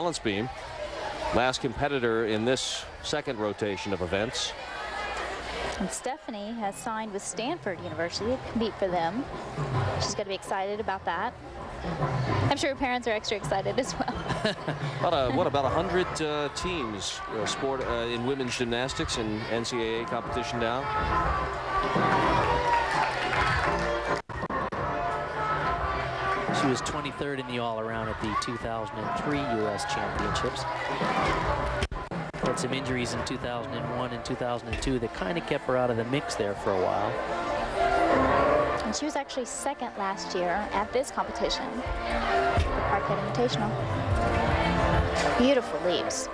balance beam. Last competitor in this second rotation of events. And Stephanie has signed with Stanford University to compete for them. She's going to be excited about that. I'm sure her parents are extra excited as well. What about 100 teams in women's gymnastics and NCAA competition now? She was 23rd in the all-around at the 2003 U.S. Championships. Had some injuries in 2001 and 2002 that kind of kept her out of the mix there for a while. And she was actually second last year at this competition, the Parkette Invitational. Beautiful leaps.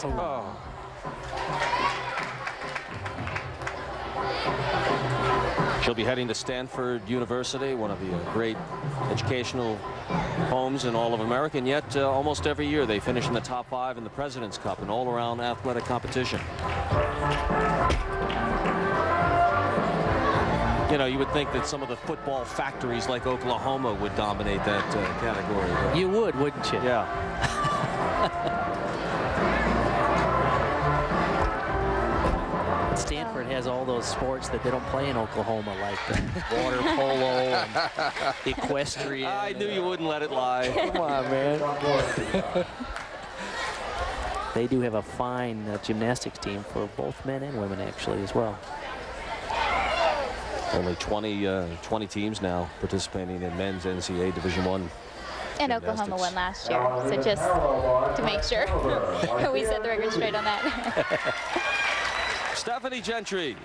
Oh. She'll be heading to Stanford University, one of the great educational homes in all of America, and yet almost every year they finish in the top 5 in the President's Cup, an all-around athletic competition. You know, you would think that some of the football factories like Oklahoma would dominate that category. You would, wouldn't you? Yeah. Stanford has all those sports that they don't play in Oklahoma, like water polo and equestrian. I knew you wouldn't let it lie. Come on, man. They do have a fine gymnastics team for both men and women, actually, as well. Only 20 teams now participating in men's NCAA Division I. And Oklahoma won last year, so just to make sure we set the record straight on that. Stephanie Gentry.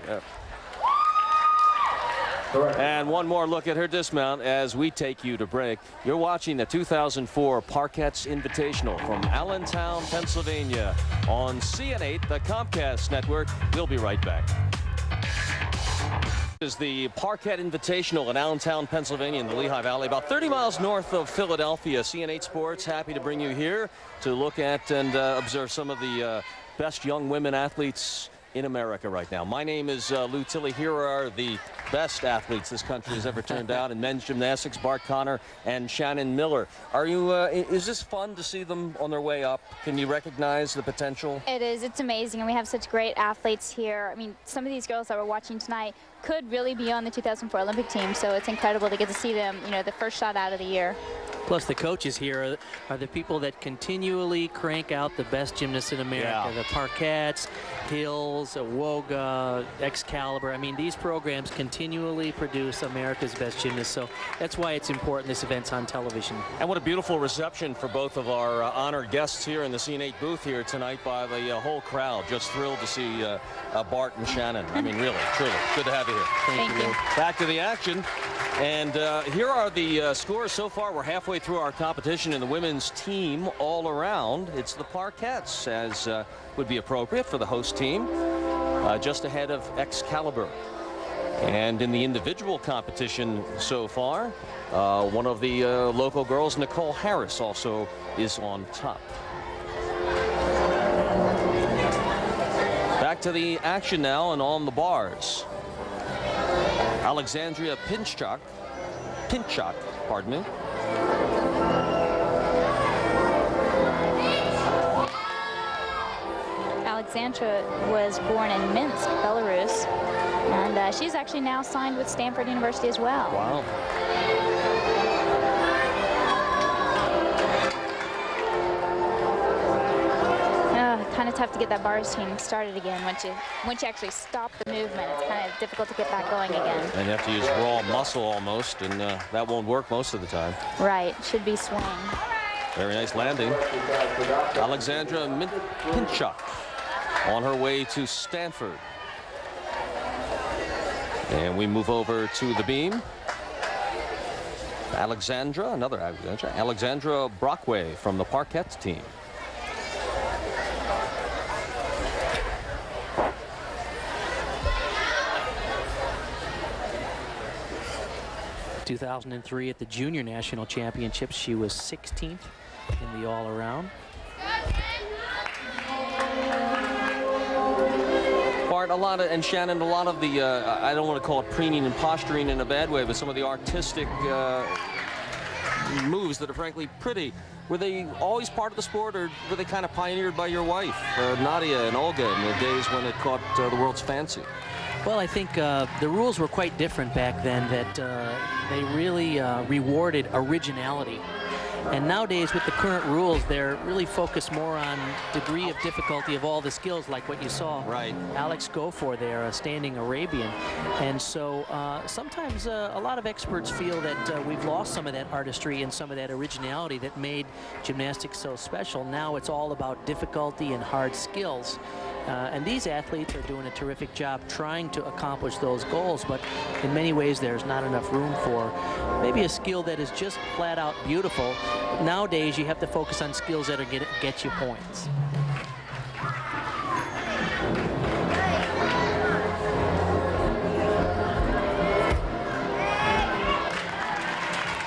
And one more look at her dismount as we take you to break. You're watching the 2004 Parkette Invitational from Allentown, Pennsylvania on CN8, the Comcast network. We'll be right back. This is the Parkette Invitational in Allentown, Pennsylvania in the Lehigh Valley, about 30 miles north of Philadelphia. CN8 Sports happy to bring you here to look at and observe some of the best young women athletes in America right now. My name is Lou Tilley. Here are the best athletes this country has ever turned out in men's gymnastics, Bart Connor and Shannon Miller. Are you, is this fun to see them on their way up? Can you recognize the potential? It is, it's amazing, and we have such great athletes here. I mean, some of these girls that we're watching tonight could really be on the 2004 Olympic team, so it's incredible to get to see them, you know, the first shot out of the year. Plus, the coaches here are the people that continually crank out the best gymnasts in America. Yeah. The Parkettes, Hills, Woga, Excalibur. I mean, these programs continually produce America's best gymnasts, so that's why it's important this event's on television. And what a beautiful reception for both of our honored guests here in the CN8 booth here tonight by the whole crowd. Just thrilled to see Bart and Shannon. I mean, really, truly, good to have you here. Thank you. Back to the action. And here are the scores so far. We're halfway through our competition in the women's team all around. It's the Parkettes, as would be appropriate for the host team, just ahead of Excalibur. And in the individual competition so far, one of the local girls, Nicole Harris, also is on top. Back to the action now and on the bars. Alexandra Pintchouk, pardon me. Alexandra was born in Minsk, Belarus, and she's actually now signed with Stanford University as well. Wow. Kind of tough to get that bars team started again. Once you actually stop the movement, it's kind of difficult to get that going again. And you have to use raw muscle almost, and that won't work most of the time. Right, should be swing. Very nice landing. Alexandra Pintchouk on her way to Stanford. And we move over to the beam. Another Alexandra Brockway from the Parkette team. 2003 at the Junior National Championships, she was 16th in the all-around. Bart, and Shannon, a lot of the, I don't want to call it preening and posturing in a bad way, but some of the artistic moves that are frankly pretty, were they always part of the sport, or were they kind of pioneered by your wife, Nadia and Olga, in the days when it caught the world's fancy? Well, I think the rules were quite different back then, that they really rewarded originality. And nowadays, with the current rules, they're really focused more on degree of difficulty of all the skills, like what you saw Alex go for there, a standing Arabian. And so sometimes a lot of experts feel that we've lost some of that artistry and some of that originality that made gymnastics so special. Now it's all about difficulty and hard skills. And these athletes are doing a terrific job trying to accomplish those goals, but in many ways there's not enough room for maybe a skill that is just flat out beautiful. Nowadays you have to focus on skills that are get you points.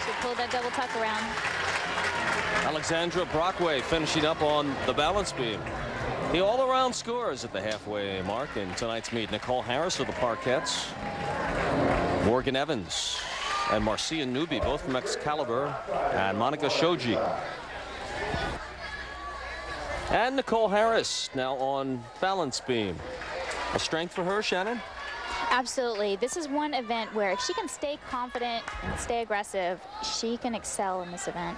She pulled that double tuck around. Alexandra Brockway finishing up on the balance beam. The all-around scores at the halfway mark in tonight's meet. Nicole Harris of the Parkettes, Morgan Evans and Marcia Newby, both from Excalibur, and Monica Shoji. And Nicole Harris now on balance beam. A strength for her, Shannon? Absolutely. This is one event where if she can stay confident and stay aggressive, she can excel in this event.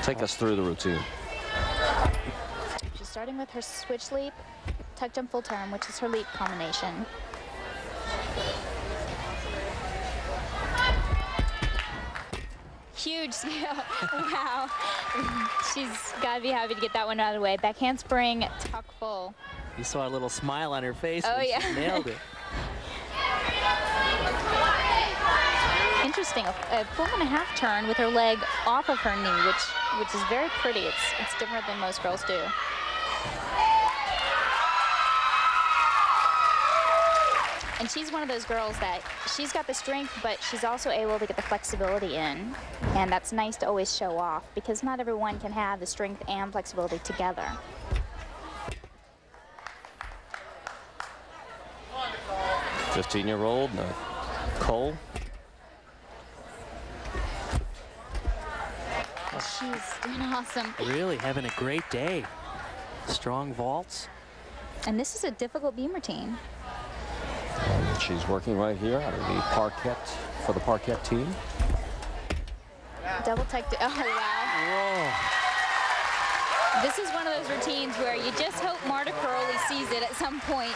Take us through the routine. She's starting with her switch leap, tuck jump full turn, which is her leap combination. Huge skill. Wow. She's got to be happy to get that one out of the way. Back handspring, tuck full. You saw a little smile on her face. Oh, when yeah. She nailed it. Interesting. A full and a half turn with her leg off of her knee, which is very pretty. It's different than most girls do. And she's one of those girls that she's got the strength, but she's also able to get the flexibility in. And that's nice to always show off, because not everyone can have the strength and flexibility together. "15-year-old Nicole." She's doing awesome. Really having a great day. Strong vaults. And this is a difficult beam routine. And she's working right here out of the Parkette for the Parkette team. Double tuck. Oh, wow. Whoa. This is one of those routines where you just hope Marta Caroli sees it at some point.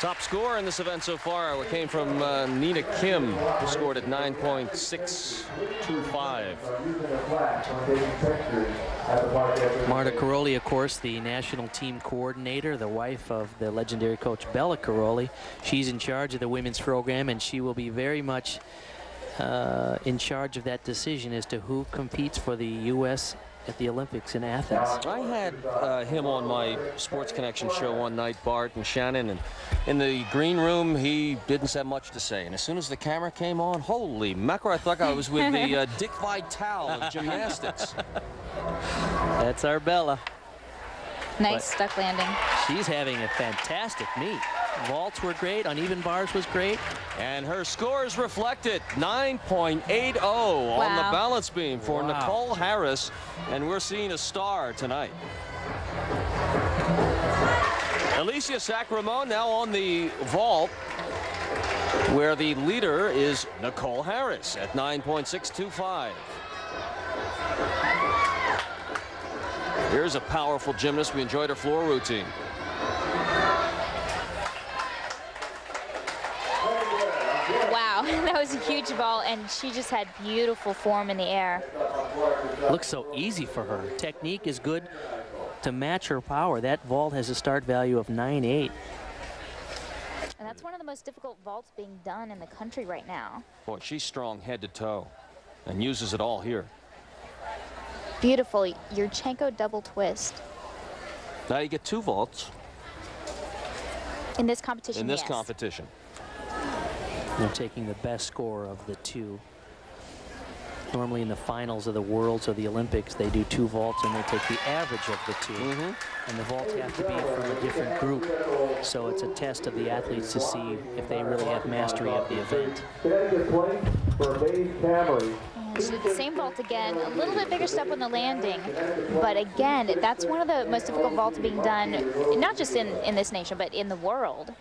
Top score in this event so far came from Nina Kim, who scored at 9.625. Marta Caroli, of course, the national team coordinator, the wife of the legendary coach Bella Caroli. She's in charge of the women's program, and she will be very much in charge of that decision as to who competes for the U.S. at the Olympics in Athens. I had him on my Sports Connection show one night, Bart and Shannon, and in the green room he didn't have much to say. And as soon as the camera came on, holy mackerel, I thought I was with the Dick Vitale of gymnastics. That's our Bella. Nice stuck landing. She's having a fantastic meet. Vaults were great, uneven bars was great. And her scores reflected 9.80 on the balance beam for Nicole Harris. And we're seeing a star tonight. Alicia Sacramone now on the vault, where the leader is Nicole Harris at 9.625. Here's a powerful gymnast. We enjoyed her floor routine. Wow, that was a huge ball, and she just had beautiful form in the air. Looks so easy for her. Technique is good to match her power. That vault has a start value of 9.8. And that's one of the most difficult vaults being done in the country right now. Boy, she's strong head to toe and uses it all here. Beautiful Yurchenko double twist. Now you get 2 vaults. In this competition, In this yes. competition. They're taking the best score of the 2. Normally in the finals of the Worlds or the Olympics, they do 2 vaults and they take the average of the 2. And the vaults have to be from a different group. So it's a test of the athletes to see if they really have mastery of the event. And she did the same vault again, a little bit bigger step on the landing. But again, that's one of the most difficult vaults being done, not just in this nation, but in the world.